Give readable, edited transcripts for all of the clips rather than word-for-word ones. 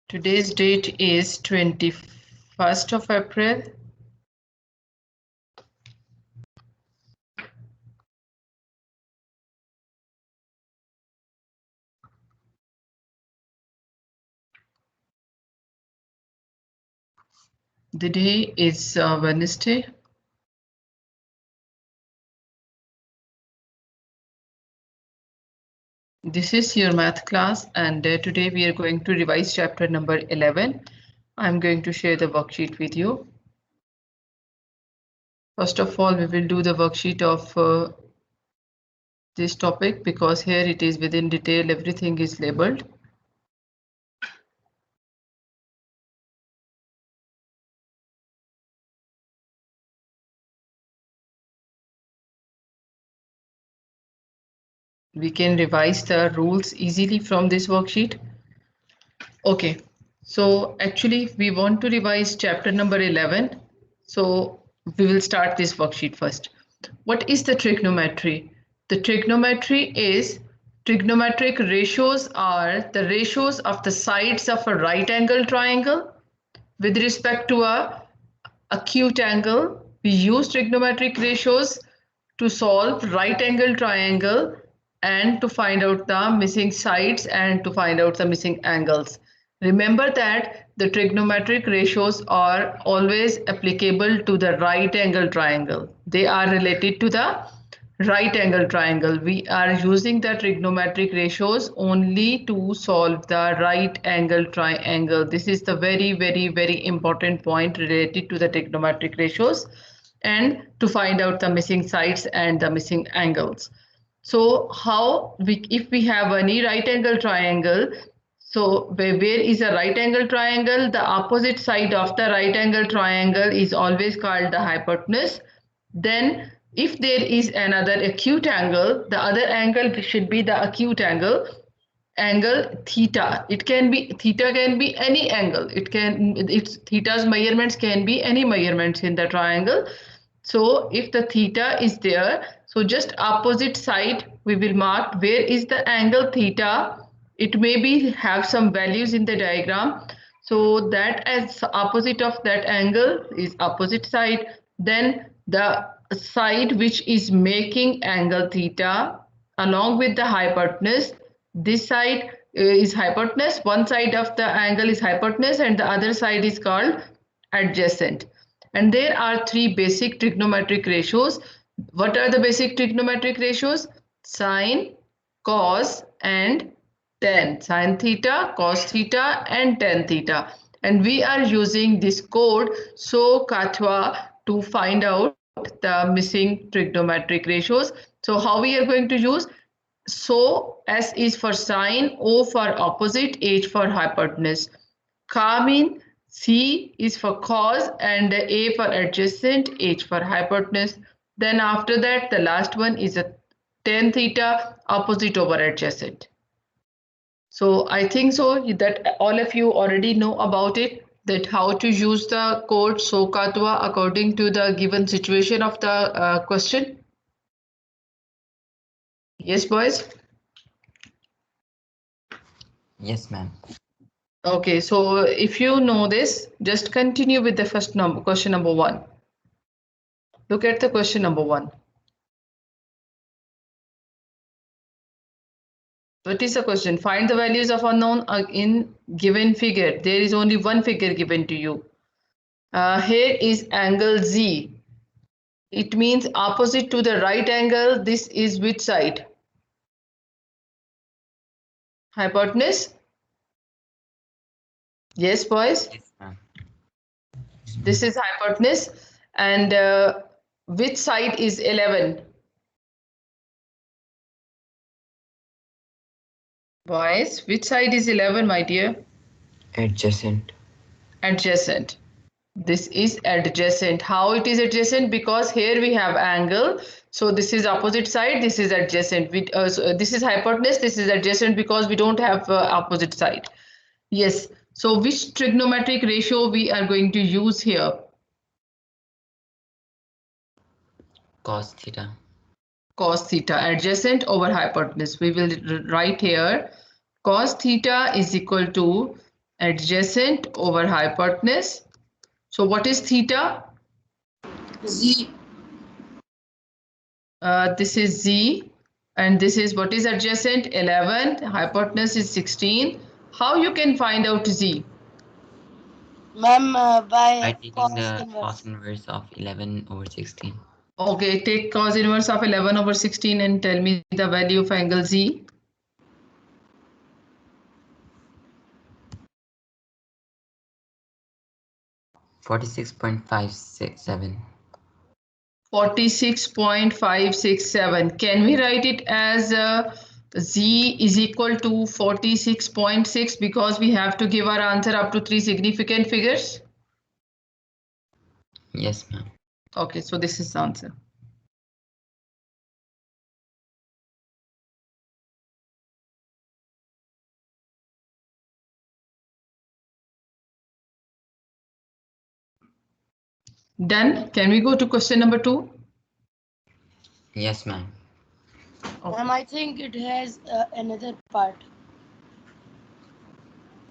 Today's date is 21st of April. The day is Wednesday. This is your math class, and today we are going to revise chapter number 11. I'm going to share the worksheet with you. First of all, we will do the worksheet of this topic because here it is within detail, everything is labeled. We can revise the rules easily from this worksheet. Okay, so actually we want to revise chapter number 11. So we will start this worksheet first. What is the trigonometry? The trigonometry is trigonometric ratios are the ratios of the sides of a right angle triangle with respect to a acute angle. We use trigonometric ratios to solve right angle triangle and to find out the missing sides and to find out the missing angles. Remember that the trigonometric ratios are always applicable to the right angle triangle. They are related to the right angle triangle. We are using the trigonometric ratios only to solve the right angle triangle. This is the very important point related to the trigonometric ratios and to find out the missing sides and the missing angles. So if we have any right angle triangle, so where is a right angle triangle? The opposite side of the right angle triangle is always called the hypotenuse. Then if there is another acute angle, the other angle should be the acute angle theta. Theta can be any angle. Its theta's measurements can be any measurements in the triangle. So if the theta is there, so just opposite side we will mark where is the angle theta. It may be have some values in the diagram. So that as opposite of that angle is opposite side. Then the side which is making angle theta along with the hypotenuse. This side is hypotenuse. One side of the angle is hypotenuse and the other side is called adjacent. And there are three basic trigonometric ratios. What are the basic trigonometric ratios? Sine, cos, and tan. Sine theta, cos theta, and tan theta. And we are using this code SOHCAHTOA to find out the missing trigonometric ratios. So how we are going to use? So S is for sine, O for opposite, H for hypotenuse. Ka mean C is for cos and A for adjacent, H for hypotenuse. Then after that, the last one is a tan theta, opposite over adjacent. So I think so that all of you already know about it, that how to use the code SOHCAHTOA according to the given situation of the question. Yes, boys? Yes, ma'am. Okay, so if you know this, just continue with the first number, question number 1. Look at the question number 1. What is the question? Find the values of unknown in given figure. There is only one figure given to you. Here is angle Z. It means opposite to the right angle. This is which side? Hypotenuse? Yes, boys? Yes, ma'am. This is hypotenuse. And which side is 11? Boys, which side is 11, my dear? Adjacent. Adjacent. This is adjacent. How it is adjacent? Because here we have angle. So this is opposite side. This is adjacent. So this is hypotenuse. This is adjacent because we don't have opposite side. Yes. So which trigonometric ratio we are going to use here? Cos theta. Cos theta. Adjacent over hypotenuse. We will write here cos theta is equal to adjacent over hypotenuse. So what is theta? Z. This is Z, and this is what is adjacent? 11. Hypotenuse is 16. How you can find out Z? Ma'am, By by taking cos the inverse. cos inverse of 11 over 16. Okay, take cos inverse of 11 over 16 and tell me the value of angle Z. $46.567. 46.567. Can we write it as Z is equal to 46.6 because we have to give our answer up to 3 significant figures? Yes, ma'am. Okay, so this is the answer. Done. Can we go to question number 2? Yes, ma'am. Ma'am, I think it has another part.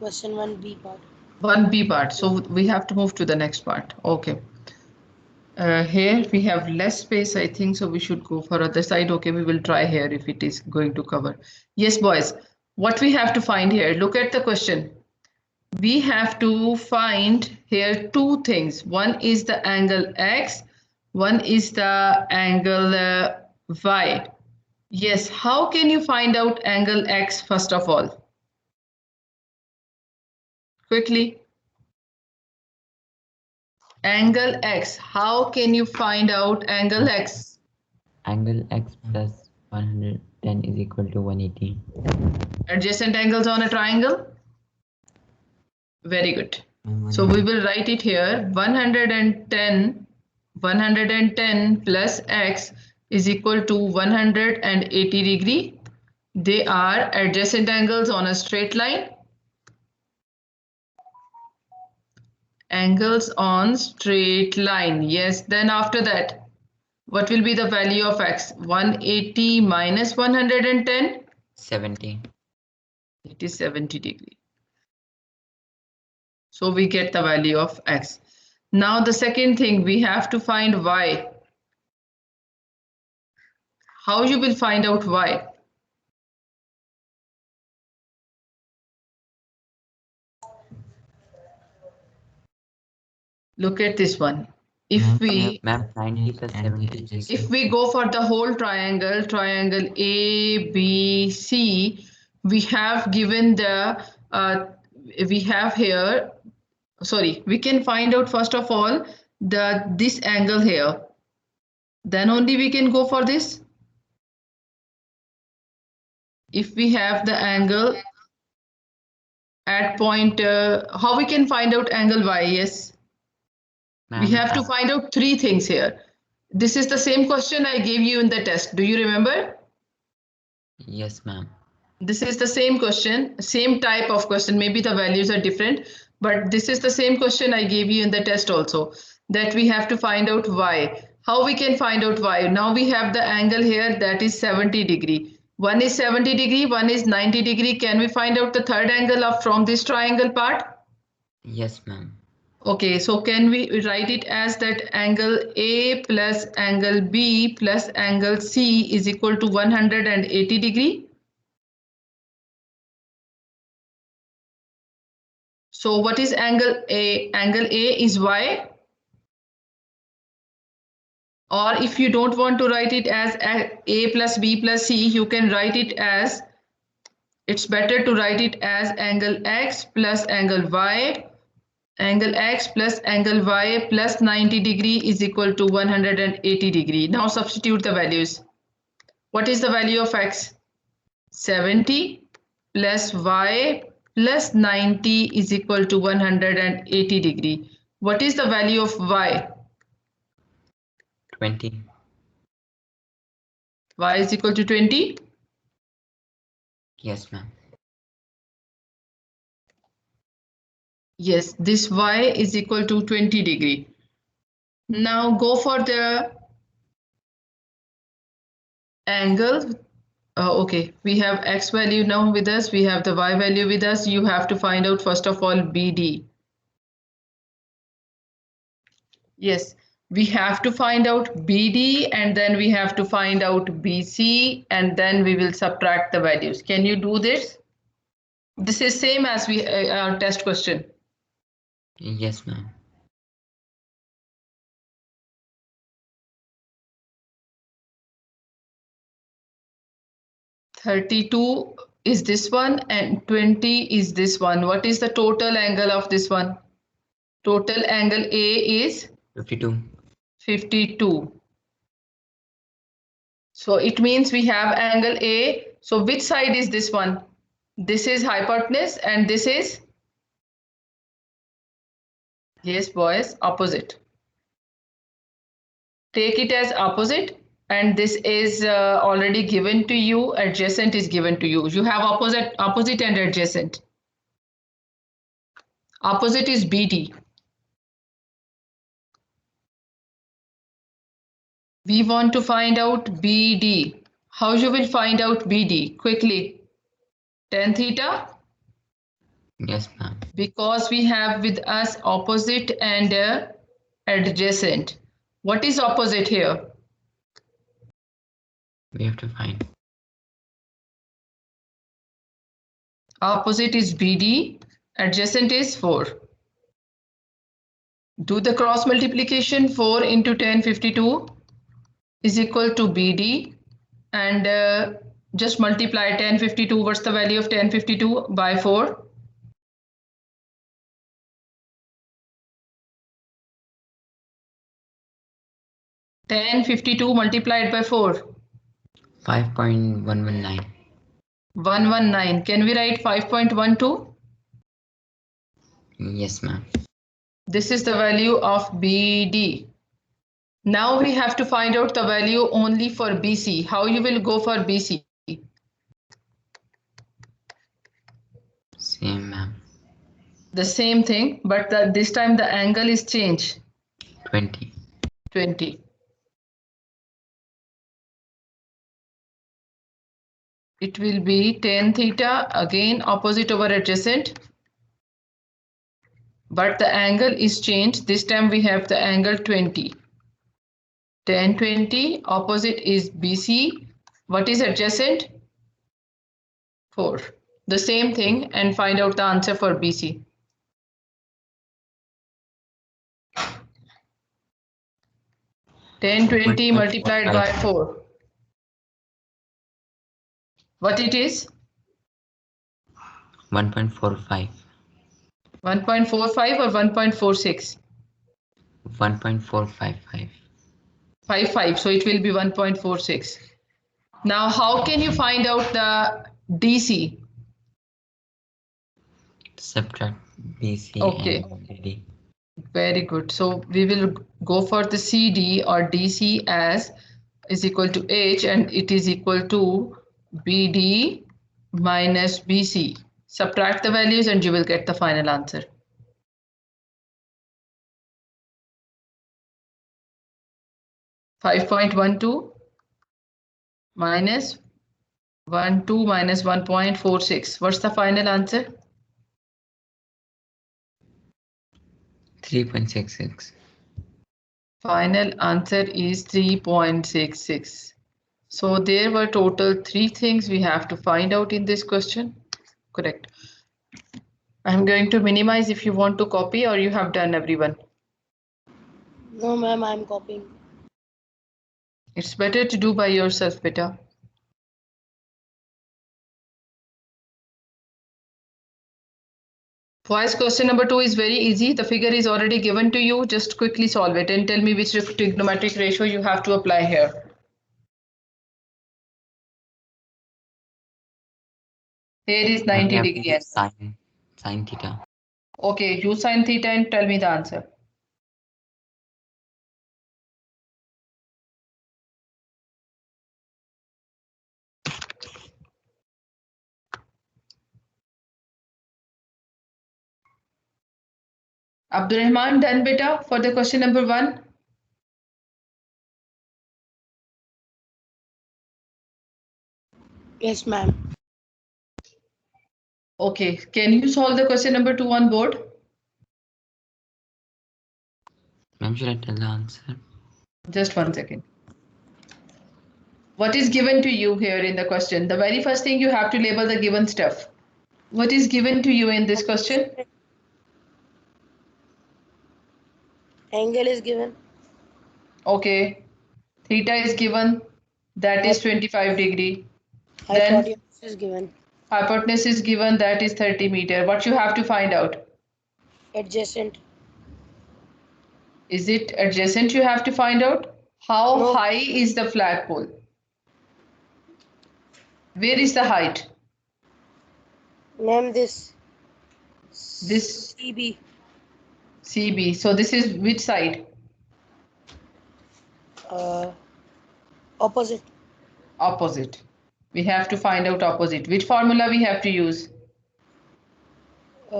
Question 1B part. 1B part. So we have to move to the next part. Okay. Here we have less space, I think, so we should go for other side. Okay, we will try here if it is going to cover. Yes, boys. What we have to find here? Look at the question. We have to find here two things. One is the angle X, one is the angle Y. Yes, how can you find out angle X first of all? Quickly. Angle X. How can you find out angle X? Angle x plus 110 is equal to 180. Adjacent angles on a triangle? Very good. So we will write it here. 110 plus X is equal to 180 degree. They are adjacent angles on a straight line. Angles on straight line. Yes, then after that, what will be the value of X? 180 minus 110? 70. It is 70 degree. So we get the value of X. Now the second thing, we have to find Y. How you will find out Y? Look at this one. If we 90 plus 70 is if we go for the whole triangle, triangle A, B, C, we have given the we have here, sorry, we can find out first of all this angle here. Then only we can go for this. If we have the angle at point, how we can find out angle Y? Yes. We have to find out three things here. This is the same question I gave you in the test. Do you remember? Yes, ma'am. This is the same question, same type of question. Maybe the values are different, but this is the same question I gave you in the test also, that we have to find out Y. How we can find out Y? Now we have the angle here that is 70 degree. One is 70 degree, one is 90 degree. Can we find out the third angle from this triangle part? Yes, ma'am. Okay, so can we write it as that angle A plus angle B plus angle C is equal to 180 degree? So what is angle A? Angle A is Y. Or if you don't want to write it as A plus B plus C, you can write it as, it's better to write it as angle X plus angle Y. Angle X plus angle Y plus 90 degree is equal to 180 degree. Now substitute the values. What is the value of X? 70 plus Y plus 90 is equal to 180 degree. What is the value of Y? 20. Y is equal to 20? Yes, ma'am. Yes, this Y is equal to 20 degree. Now go for the angle Okay, we have x value now with us. We have the y value with us. You have to find out first of all BD. Yes, we have to find out BD and then we have to find out BC and then we will subtract the values. Can you do this? This is same as we our test question. Yes, ma'am. 32 is this one and 20 is this one. What is the total angle of this one? Total angle A is 52. 52. So it means we have angle A. So which side is this one? This is hypotenuse and this is, yes boys, opposite. Take it as opposite and this is already given to you. Adjacent is given to you. You have opposite and adjacent. Opposite is BD. We want to find out BD. How you will find out BD? Quickly. Tan theta? Yes, ma'am. Because we have with us opposite and adjacent. What is opposite here? We have to find. Opposite is BD, adjacent is 4. Do the cross multiplication. 4 into 1052 is equal to BD and just multiply 1052. What's the value of 1052 by 4? 1052 multiplied by 4. 5.119. 119. Can we write 5.12? Yes, ma'am. This is the value of BD. Now we have to find out the value only for BC. How you will go for BC? Same, ma'am. The same thing, but this time the angle is changed. 20. 20. It will be tan theta, again opposite over adjacent. But the angle is changed. This time we have the angle 20. Tan 20, opposite is BC. What is adjacent? 4. The same thing and find out the answer for BC. Tan 20 multiplied by 4. What it is? 1.45. 1.45 or 1.46? 1.455. 55. So it will be 1.46. Now, how can you find out the DC? Subtract BC Okay. and BD. Very good. So we will go for the CD or DC as is equal to H and it is equal to BD minus BC. Subtract the values and you will get the final answer. (5.12) minus 12 minus 1.46. What's the final answer? 3.66. Final answer is 3.66. So there were total 3 things we have to find out in this question. Correct. I'm going to minimize if you want to copy or you have done everyone. No, ma'am, I'm copying. It's better to do by yourself, beta. Boys, question number 2 is very easy. The figure is already given to you. Just quickly solve it and tell me which trigonometric ratio you have to apply here. Here is 90 degrees. Sin theta. Okay, use sin theta and tell me the answer. Abdurrahman, done beta for the question number 1? Yes, ma'am. Okay, can you solve the question number 2 on board? Ma'am, should I tell the answer? Just 1 second. What is given to you here in the question? The very first thing you have to label the given stuff. What is given to you in this question? Angle is given. Okay, theta is given, that is 25 degree. Then Hypotenuse is given. hypotenuse is given, that is 30 meter. What you have to find out? Adjacent. Is it adjacent you have to find out? How No. high is the flagpole? Where is the height? Ma'am, this This CB. CB. So this is which side? Opposite. Opposite. We have to find out opposite. Which formula we have to use?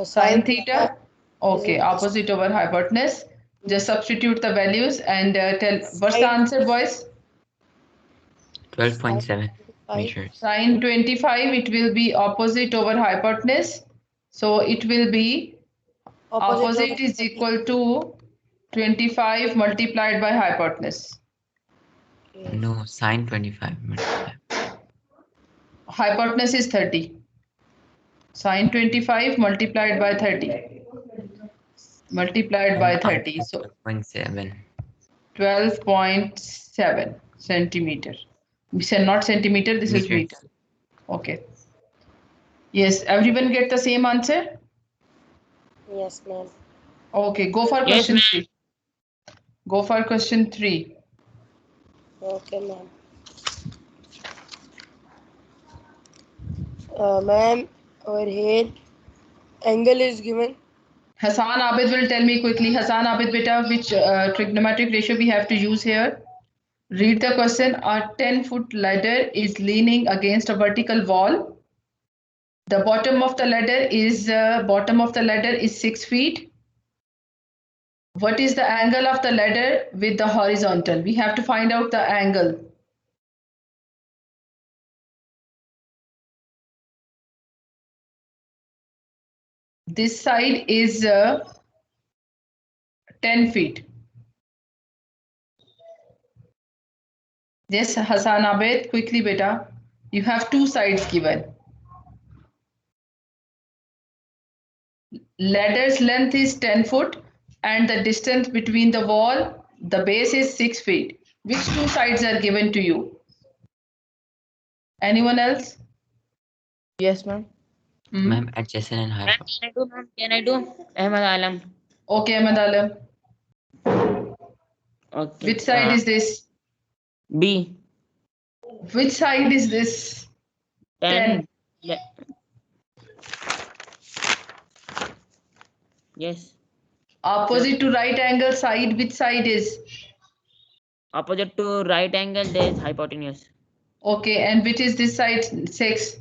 Sine theta. Okay, opposite over hypotenuse. Just substitute the values and tell. What's the answer, boys? 12.7 meters. Sine 25, it will be opposite over hypotenuse. So it will be opposite is equal to 25 multiplied by hypotenuse. No, sine 25 multiplied. Hypotenuse is 30. Sine 25 multiplied by 30. Multiplied by 30. So 12.7. 12.7 centimeter. We said not centimeter, this is Meters. meter. Okay. Yes, everyone get the same answer? Yes, ma'am. Okay, go for Yes, question 3. Go for question 3. Okay, ma'am. Ma'am, over here, angle is given. Hassan Abid will tell me quickly. Hassan Abid, beta, which trigonometric ratio we have to use here? Read the question. A 10-foot ladder is leaning against a vertical wall. The bottom of the ladder is 6 feet. What is the angle of the ladder with the horizontal? We have to find out the angle. This side is 10 feet. Yes, Hassan Abed, quickly beta. You have 2 sides given. Ladder's length is 10 foot and the distance between the wall, the base is 6 feet. Which 2 sides are given to you? Anyone else? Yes, ma'am. Ma'am, adjacent and hypotenuse. Can I do? Ahmad Alam. Okay, Ahmed Alam. Okay. Which side is this? B. Which side is this? 10. Yes. Opposite to right angle side, which side is? Opposite to right angle, there is hypotenuse. Okay, and which is this side? 6.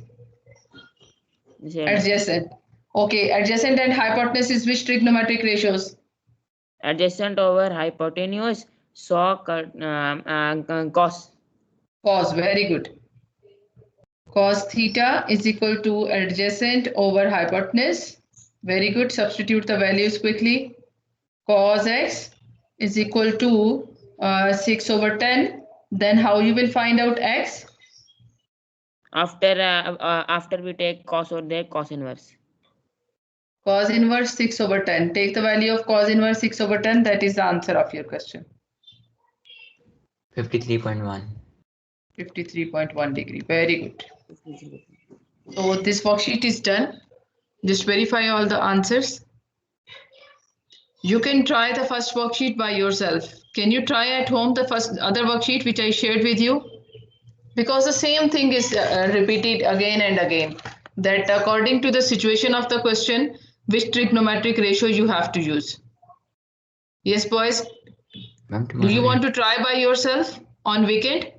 Adjacent. Okay, adjacent and hypotenuse is which trigonometric ratios? Adjacent over hypotenuse, so cos. Cos, very good. Cos theta is equal to adjacent over hypotenuse. Very good. Substitute the values quickly. Cos x is equal to 6 over 10. Then how you will find out x? After we take cos over there, cos inverse. Cos inverse 6 over 10. Take the value of cos inverse 6 over 10. That is the answer of your question. 53.1. 53.1 degree. Very good. So this worksheet is done. Just verify all the answers. You can try the first worksheet by yourself. Can you try at home the first other worksheet which I shared with you? Because the same thing is repeated again and again. That according to the situation of the question, which trigonometric ratio you have to use. Yes, boys. Ma'am, Do you want to try by yourself on weekend?